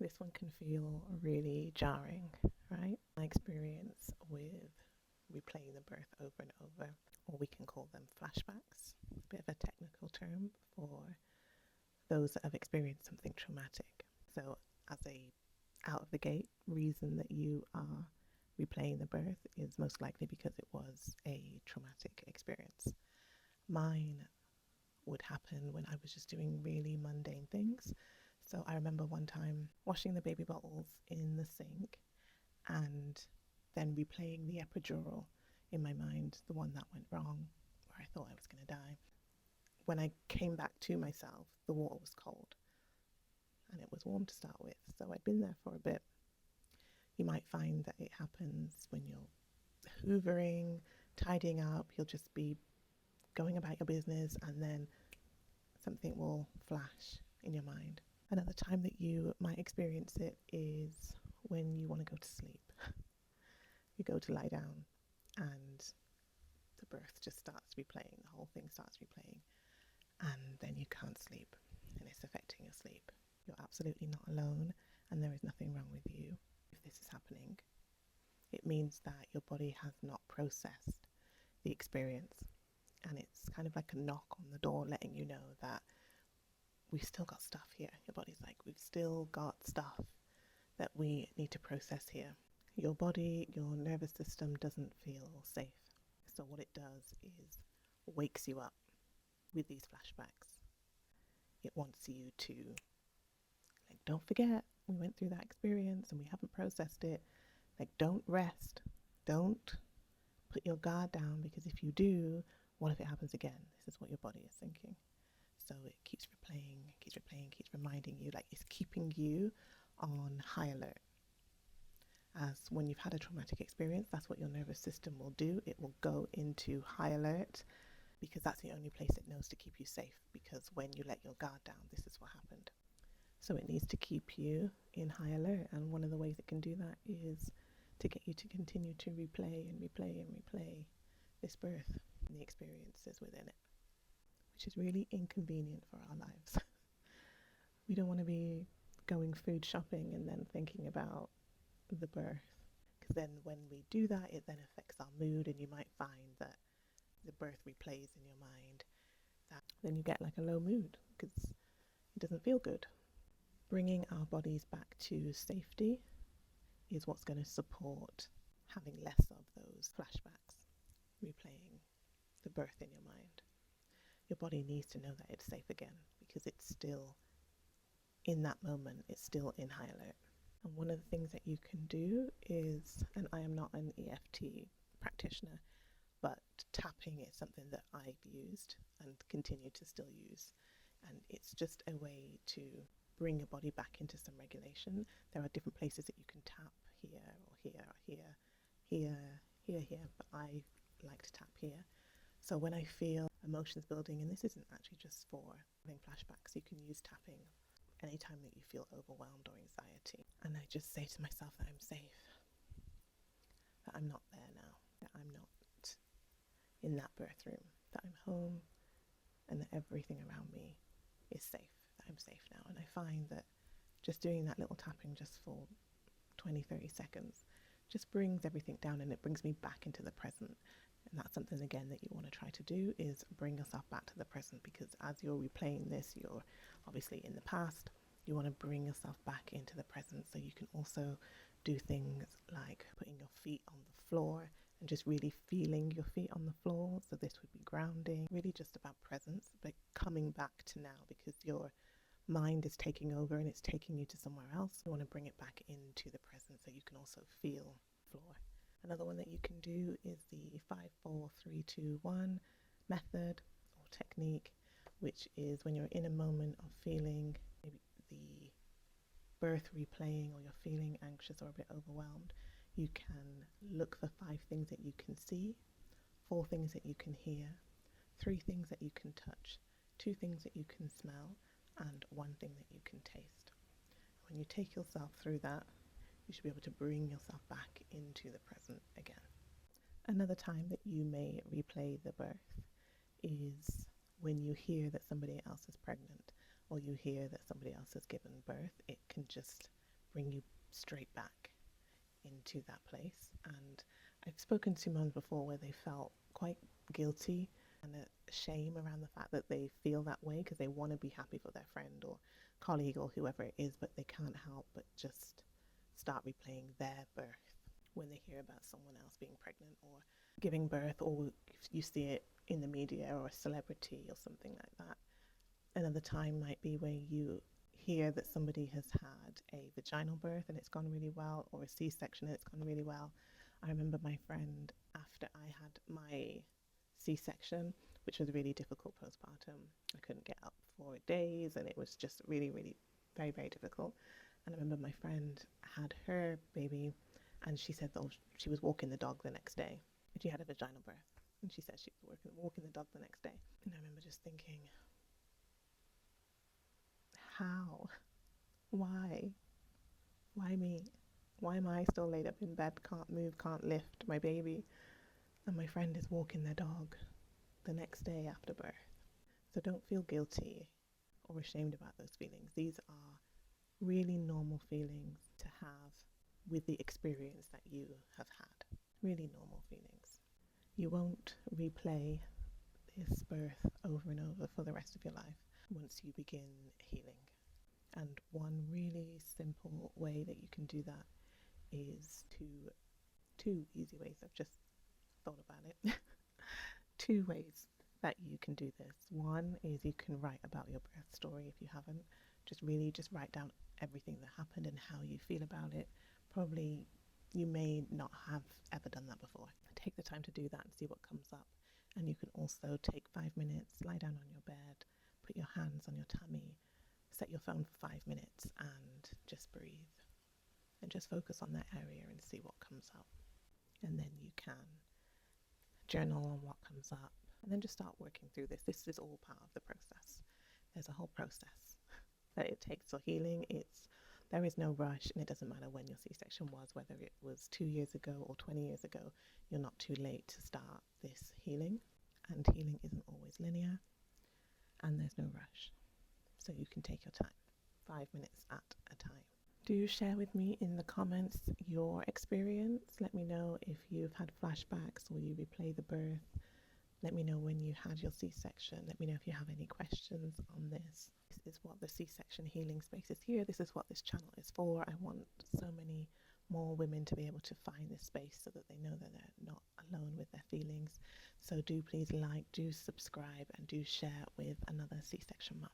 this one can feel really jarring, right? My experience with replaying the birth over and over, or we can call them flashbacks, a bit of a technical term for those that have experienced something traumatic. So as a out of the gate reason that you are replaying the birth is most likely because it was a traumatic experience. Mine would happen when I was just doing really mundane things. So I remember one time washing the baby bottles in the sink and then replaying the epidural in my mind, the one that went wrong, where I thought I was going to die. When I came back to myself, the water was cold and it was warm to start with, so I'd been there for a bit. You might find that it happens when you're hoovering, tidying up, you'll just be going about your business and then something will flash in your mind. Another time that you might experience it is when you want to go to sleep. You go to lie down and the birth just starts replaying, the whole thing starts replaying, and then you can't sleep and it's affecting your sleep. You're absolutely not alone and there is nothing wrong with you. If this is happening, it means that your body has not processed the experience, and it's kind of like a knock on the door letting you know that we've still got stuff here. Your body's like, we've still got stuff that we need to process here. Your body, your nervous system doesn't feel safe. So what it does is wakes you up with these flashbacks. It wants you to, like, don't forget, we went through that experience and we haven't processed it. Like, don't rest. Don't put your guard down, because if you do, what if it happens again? This is what your body is thinking. So it keeps replaying, keeps reminding you, like it's keeping you on high alert. As when you've had a traumatic experience, that's what your nervous system will do. It will go into high alert because that's the only place it knows to keep you safe, because when you let your guard down, this is what happened. So it needs to keep you in high alert, and one of the ways it can do that is to get you to continue to replay and replay and replay this birth and the experiences within it, which is really inconvenient for our lives. We don't want to be going food shopping and then thinking about the birth, because then when we do that, it then affects our mood, and you might find that the birth replays in your mind, that then you get like a low mood because it doesn't feel good. Bringing our bodies back to safety is what's going to support having less of those flashbacks, replaying the birth in your mind. Your body needs to know that it's safe again, because it's still in that moment, it's still in high alert. And one of the things that you can do is, and I am not an EFT practitioner, but tapping is something that I've used and continue to still use. And it's just a way to bring your body back into some regulation. There are different places that you can tap, here or here or here, but I like to tap here. So when I feel emotions building, and this isn't actually just for having flashbacks, you can use tapping anytime that you feel overwhelmed or anxiety. And I just say to myself that I'm safe, that I'm not there now, that I'm not in that birth room, that I'm home, and that everything around me is safe, that I'm safe now. And I find that just doing that little tapping just for 20-30 seconds just brings everything down, and it brings me back into the present. And that's something, again, that you want to try to do, is bring yourself back to the present, because as you're replaying this, you're obviously in the past. You want to bring yourself back into the present. So you can also do things like putting your feet on the floor and just really feeling your feet on the floor. So this would be grounding, really just about presence, but coming back to now, because your mind is taking over and it's taking you to somewhere else. You want to bring it back into the present so you can also feel the floor. Another one that you can do is the 5-4-3-2-1 method or technique, which is when you're in a moment of feeling maybe the birth replaying, or you're feeling anxious or a bit overwhelmed, you can look for 5 things that you can see, 4 things that you can hear, 3 things that you can touch, 2 things that you can smell, and 1 thing that you can taste. When you take yourself through that, you should be able to bring yourself back into the present again. Another time that you may replay the birth is when you hear that somebody else is pregnant, or you hear that somebody else has given birth. It can just bring you straight back into that place. And I've spoken to mums before where they felt quite guilty and a shame around the fact that they feel that way because they want to be happy for their friend or colleague or whoever it is, but they can't help but just start replaying their birth when they hear about someone else being pregnant or giving birth, or if you see it in the media or a celebrity or something like that. Another time might be where you hear that somebody has had a vaginal birth and it's gone really well, or a C-section and it's gone really well. I remember my friend, after I had my C-section, which was really difficult postpartum, I couldn't get up for days and it was just really, really very, very difficult. And I remember my friend had her baby and she said that she was walking the dog the next day. She had a vaginal birth and she said she was walking the dog the next day. And I remember just thinking, how? Why? Why me? Why am I still laid up in bed, can't move, can't lift my baby, and my friend is walking their dog the next day after birth? So don't feel guilty or ashamed about those feelings. These are really normal feelings to have with the experience that you have had. Really normal feelings. You won't replay this birth over and over for the rest of your life once you begin healing. And one really simple way that you can do that is two easy ways. I've just thought about it. Two ways that you can do this. One is you can write about your birth story if you haven't. Just write down everything that happened and how you feel about it. Probably you may not have ever done that before. Take the time to do that and see what comes up. And you can also take 5 minutes, lie down on your bed, put your hands on your tummy, set your phone for 5 minutes and just breathe and just focus on that area and see what comes up. And then you can journal on what comes up and then just start working through this. This is all part of the process. There's a whole process that it takes for healing. There is no rush, and it doesn't matter when your C-section was, whether it was 2 years ago or 20 years ago. You're not too late to start this healing, and healing isn't always linear, and there's no rush. So you can take your time, 5 minutes at a time. Do share with me in the comments your experience. Let me know if you've had flashbacks or you replay the birth. Let me know when you had your C-section. Let me know if you have any questions on this. This is what the C-section healing space is here. This is what this channel is for. I want so many more women to be able to find this space so that they know that they're not alone with their feelings. So do please like, do subscribe, and do share with another C-section mum.